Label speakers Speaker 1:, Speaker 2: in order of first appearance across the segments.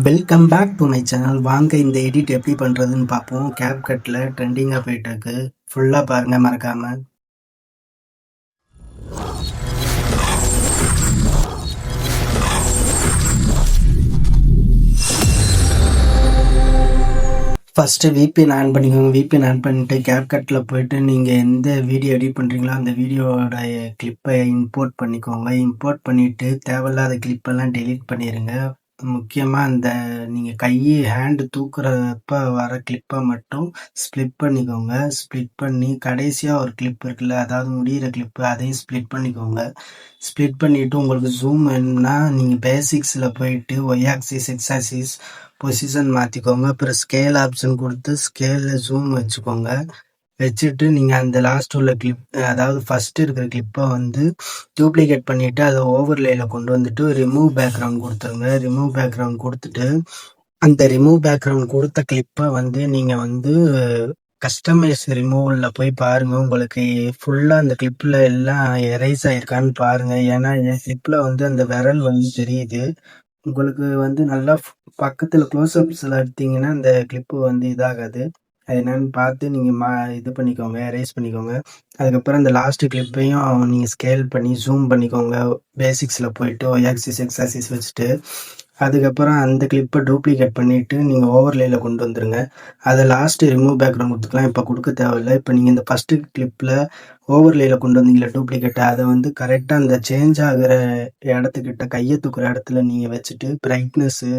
Speaker 1: Welcome back to my channel. வாங்க இந்த edit எப்படி பண்ணுறதுன்னு பார்ப்போம். CapCutல ட்ரெண்டிங்காக போயிட்டுருக்கு. ஃபுல்லாக பாருங்கள் மறக்காமல். ஃபஸ்ட்டு VPN ஆன் பண்ணிக்கோங்க. VPN ஆன் பண்ணிவிட்டு CapCutல போய்ட்டு நீங்கள் எந்த வீடியோ எடிட் பண்ணுறீங்களோ அந்த வீடியோவோட கிளிப்பை இம்போர்ட் பண்ணிக்கோங்க. இம்போர்ட் பண்ணிவிட்டு தேவையில்லாத கிளிப்பெல்லாம் டெலீட் பண்ணிடுங்க. முக்கியமாக அந்த நீங்கள் ஹேண்டு தூக்குறப்ப வர கிளிப்பை மட்டும் ஸ்ப்ளிட் பண்ணிக்கோங்க. ஸ்ப்ளிட் பண்ணி கடைசியாக ஒரு கிளிப் இருக்குல்ல, அதாவது முடிகிற கிளிப்பு, அதையும் ஸ்ப்ளிட் பண்ணிக்கோங்க. ஸ்ப்ளிட் பண்ணிவிட்டு உங்களுக்கு ஜூம் வேணும்னா நீங்கள் பேசிக்ஸில் போயிட்டு Y axis, X axis position மாற்றிக்கோங்க. அப்புறம் ஸ்கேல் ஆப்ஷன் கொடுத்து ஸ்கேலில் ஜூம் வச்சுக்கோங்க. வச்சுட்டு நீங்கள் அந்த லாஸ்ட் உள்ள கிளிப், அதாவது ஃபஸ்ட்டு இருக்கிற கிளிப்பை வந்து டூப்ளிகேட் பண்ணிவிட்டு அதை ஓவர்லேயில் கொண்டு வந்துட்டு ரிமூவ் பேக்ரவுண்ட் கொடுத்துருங்க. ரிமூவ் பேக்ரவுண்ட் கொடுத்துட்டு அந்த ரிமூவ் பேக்ரவுண்ட் கொடுத்த கிளிப்பை வந்து நீங்கள் வந்து கஸ்டமைஸ் ரிமூவலில் போய் பாருங்கள். உங்களுக்கு ஃபுல்லாக அந்த கிளிப்பில் எல்லாம் எரேஸ் ஆகிருக்கான்னு பாருங்கள். ஏன்னா என் கிளிப்பில் வந்து அந்த விரல் வந்து தெரியுது. உங்களுக்கு வந்து நல்லா பக்கத்தில் க்ளோஸ்அப்ஸில் எடுத்தீங்கன்னா அந்த கிளிப்பு வந்து இதாகாது. அது என்னென்னு பார்த்து நீங்கள் இது பண்ணிக்கோங்க, எரேஸ் பண்ணிக்கோங்க. அதுக்கப்புறம் அந்த லாஸ்ட்டு கிளிப்பையும் நீங்கள் ஸ்கேல் பண்ணி ஜூம் பண்ணிக்கோங்க. பேசிக்ஸில் போயிட்டு ஒய் ஆக்சிஸ், எக்ஸ் ஆக்சிஸ் வச்சுட்டு அதுக்கப்புறம் அந்த கிளிப்பை டூப்ளிகேட் பண்ணிவிட்டு நீங்கள் ஓவர்லேயில் கொண்டு வந்துடுங்க. அதை லாஸ்ட்டு ரிமூவ் பேக்ரவுண்ட் கொடுத்துக்கலாம். இப்போ கொடுக்க தேவையில்லை. இப்போ நீங்கள் இந்த ஃபஸ்ட்டு கிளிப்பில் ஓவர்லேயில் கொண்டு வந்தீங்களா டூப்ளிகேட்டை, அதை வந்து கரெக்டாக அந்த சேஞ்ச் ஆகிற இடத்துக்கிட்ட கையை தூக்குற இடத்துல நீங்கள் வச்சுட்டு பிரைட்னஸ்ஸு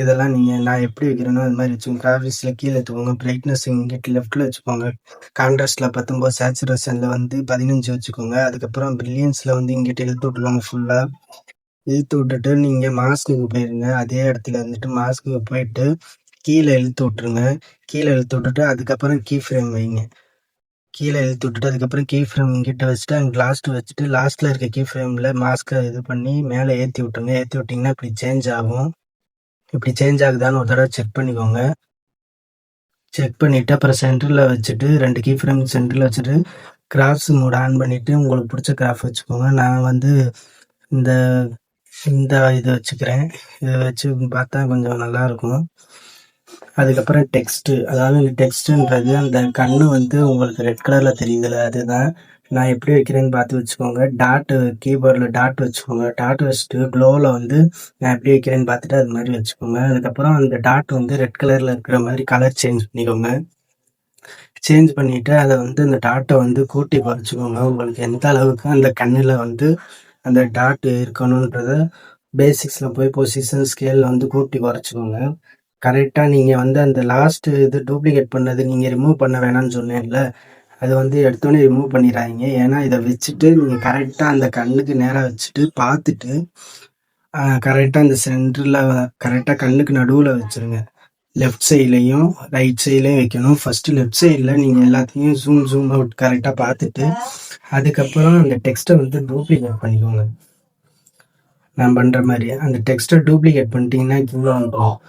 Speaker 1: இதெல்லாம் நான் எப்படி வைக்கிறேனோ அது மாதிரி வச்சுக்கோங்க. கிராஃபிக்ஸில் கீழே எடுத்துக்கோங்க. பிரைட்னஸ் இங்கிட்டு லெஃப்ட்டில் வச்சுக்கோங்க. கான்ட்ராஸ்டில் 19, சேச்சுரேஷனில் வந்து 15 வச்சுக்கோங்க. அதுக்கப்புறம் பிரில்லியன்ஸில் வந்து இங்கிட்டு இழுத்து விட்டுருவாங்க. ஃபுல்லாக இழுத்து விட்டுட்டு நீங்கள் மாஸ்க்குக்கு போயிருங்க. அதே இடத்துல இருந்துட்டு மாஸ்க்குக்கு போயிட்டு கீழே இழுத்து விட்ருங்க. கீழே இழுத்து விட்டுட்டு அதுக்கப்புறம் கீ ஃப்ரேம் வைங்க. கீழே இழுத்து விட்டுட்டு அதுக்கப்புறம் கீ ஃப்ரேம் இங்கிட்ட வச்சுட்டு அங்கே லாஸ்ட்டு வச்சுட்டு லாஸ்ட்டில் இருக்க கீ ஃப்ரேமில் மாஸ்க்கை இது பண்ணி மேலே ஏற்றி விட்ருங்க. ஏற்றி விட்டிங்கன்னா இப்படி சேஞ்ச் ஆகும். இப்படி சேஞ்ச் ஆகுதான்னு ஒரு தடவை செக் பண்ணிக்கோங்க. செக் பண்ணிவிட்டு அப்புறம் சென்டரில் வச்சுட்டு 2 கீ ஃப்ரேம் சென்டரில் வச்சுட்டு கிராஃப்ஸ் மோட் ஆன் பண்ணிவிட்டு உங்களுக்கு பிடிச்ச கிராஃப்ட் வச்சுக்கோங்க. நான் வந்து இந்த இது வச்சுக்கிறேன். இதை வச்சு பார்த்தா கொஞ்சம் நல்லாயிருக்கும். அதுக்கப்புறம் டெக்ஸ்ட்டு, அதாவது இந்த டெக்ஸ்ட்டுன்றது அந்த கண்ணு வந்து உங்களுக்கு ரெட் கலரில் தெரியுதுல்ல, அதுதான். நான் எப்படி வைக்கிறேன்னு பார்த்து வச்சுக்கோங்க. டாட்டு கீபோர்டில் டாட் வச்சுக்கோங்க. டாட் வச்சுட்டு க்ளோவில் வந்து நான் எப்படி வைக்கிறேன்னு பார்த்துட்டு அது மாதிரி வச்சுக்கோங்க. அதுக்கப்புறம் அந்த டாட் வந்து ரெட் கலரில் இருக்கிற மாதிரி கலர் சேஞ்ச் பண்ணிக்கோங்க. சேஞ்ச் பண்ணிவிட்டு அதை வந்து அந்த டாட்டை வந்து கூட்டி குறைச்சிக்கோங்க. உங்களுக்கு எந்த அளவுக்கு அந்த கண்ணில் வந்து அந்த டாட் இருக்கணுன்றத பேசிக்ஸில் போய் பொசிஷன் ஸ்கேலில் வந்து கூட்டி குறைச்சிக்கோங்க. கரெக்டாக நீங்கள் வந்து அந்த லாஸ்ட்டு இது டூப்ளிகேட் பண்ணது நீங்கள் ரிமூவ் பண்ண வேணாம்னு சொன்னேன்ல, அது வந்து எடுத்தோடனே ரிமூவ் பண்ணிடாதீங்க. ஏன்னா இதை வச்சுட்டு நீங்கள் கரெக்டாக அந்த கண்ணுக்கு நேராக வச்சுட்டு பார்த்துட்டு கரெக்டாக அந்த சென்டரில் கரெக்டாக கண்ணுக்கு நடுவில் வச்சுருங்க. லெஃப்ட் சைட்லேயும் ரைட் சைட்லேயும் வைக்கணும். ஃபஸ்ட்டு லெஃப்ட் சைடில் நீங்கள் எல்லாத்தையும் ஜூம் அவுட் கரெக்டாக பார்த்துட்டு அதுக்கப்புறம் அந்த டெக்ஸ்ட்டை வந்து டூப்ளிகேட் பண்ணிக்கோங்க. நான் பண்ணுற மாதிரி அந்த டெக்ஸ்ட்டை டூப்ளிகேட் பண்ணிட்டீங்கன்னா இவ்வளோ வந்துடும்.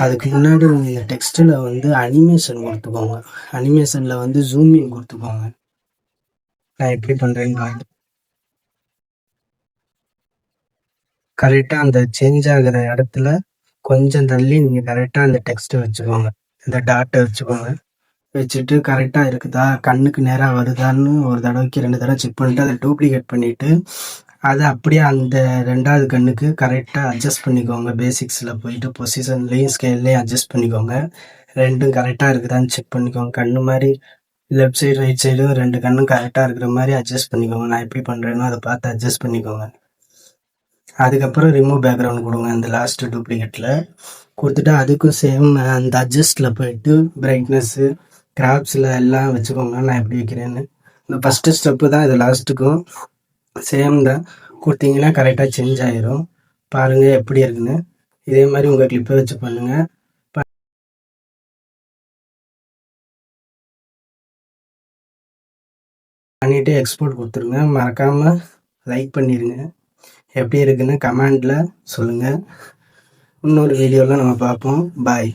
Speaker 1: அதுக்கு முன்னாடி நீங்கள் டெக்ஸ்ட்டில் வந்து அனிமேஷன் கொடுத்துக்கோங்க. அனிமேஷனில் வந்து ஜூமிங் கொடுத்துக்கோங்க. நான் எப்படி பண்ணுறேன்னு பார்த்து கரெக்டாக அந்த சேஞ்ச் ஆகிற இடத்துல கொஞ்சம் தள்ளி நீங்கள் கரெக்டாக அந்த டெக்ஸ்ட்டை வச்சுக்கோங்க. இந்த டாட்டை வச்சுக்கோங்க. வச்சுட்டு கரெக்டாக இருக்குதா, கண்ணுக்கு நேராக வருதான்னு ஒரு தடவைக்கு 2 தடவை செக் பண்ணிவிட்டு அதை டூப்ளிகேட் பண்ணிவிட்டு அதை அப்படியே அந்த 2வது கண்ணுக்கு கரெக்டாக அட்ஜஸ்ட் பண்ணிக்கோங்க. பேசிக்ஸில் போயிட்டு பொசிஷன்லேயும் ஸ்கேல்லையும் அட்ஜஸ்ட் பண்ணிக்கோங்க. 2ம் கரெக்டாக இருக்குதான்னு செக் பண்ணிக்கோங்க. கண்ணு மாதிரி லெஃப்ட் சைடு ரைட் சைடும் 2 கண்ணும் கரெக்டாக இருக்கிற மாதிரி அட்ஜஸ்ட் பண்ணிக்கோங்க. நான் எப்படி பண்ணுறேனோ அதை பார்த்து அட்ஜஸ்ட் பண்ணிக்கோங்க. அதுக்கப்புறம் ரிமூவ் பேக்ரவுண்ட் கொடுங்க. அந்த லாஸ்ட்டு டூப்ளிகேட்டில் கொடுத்துட்டு அதுக்கும் சேம் அந்த அட்ஜஸ்ட்டில் போயிட்டு பிரைட்னஸ்ஸு கிராப்ஸில் எல்லாம் வச்சுக்கோங்க. நான் எப்படி வைக்கிறேன்னு இந்த ஃபஸ்ட்டு ஸ்டெப்பு தான் இது லாஸ்ட்டுக்கும் சேம் தான். கொடுத்தீங்கன்னா கரெக்டாக சேஞ்ச் ஆகிரும். பாருங்கள் எப்படி இருக்குன்னு. இதே மாதிரி உங்கள் கிளிப்பை வச்சு பண்ணுங்கள். பண்ணிவிட்டு எக்ஸ்போர்ட் கொடுத்துருங்க. மறக்காமல் லைக் பண்ணிடுங்க. எப்படி இருக்குன்னு கமெண்டில் சொல்லுங்கள். இன்னொரு வீடியோவில் நம்ம பார்ப்போம். பாய்.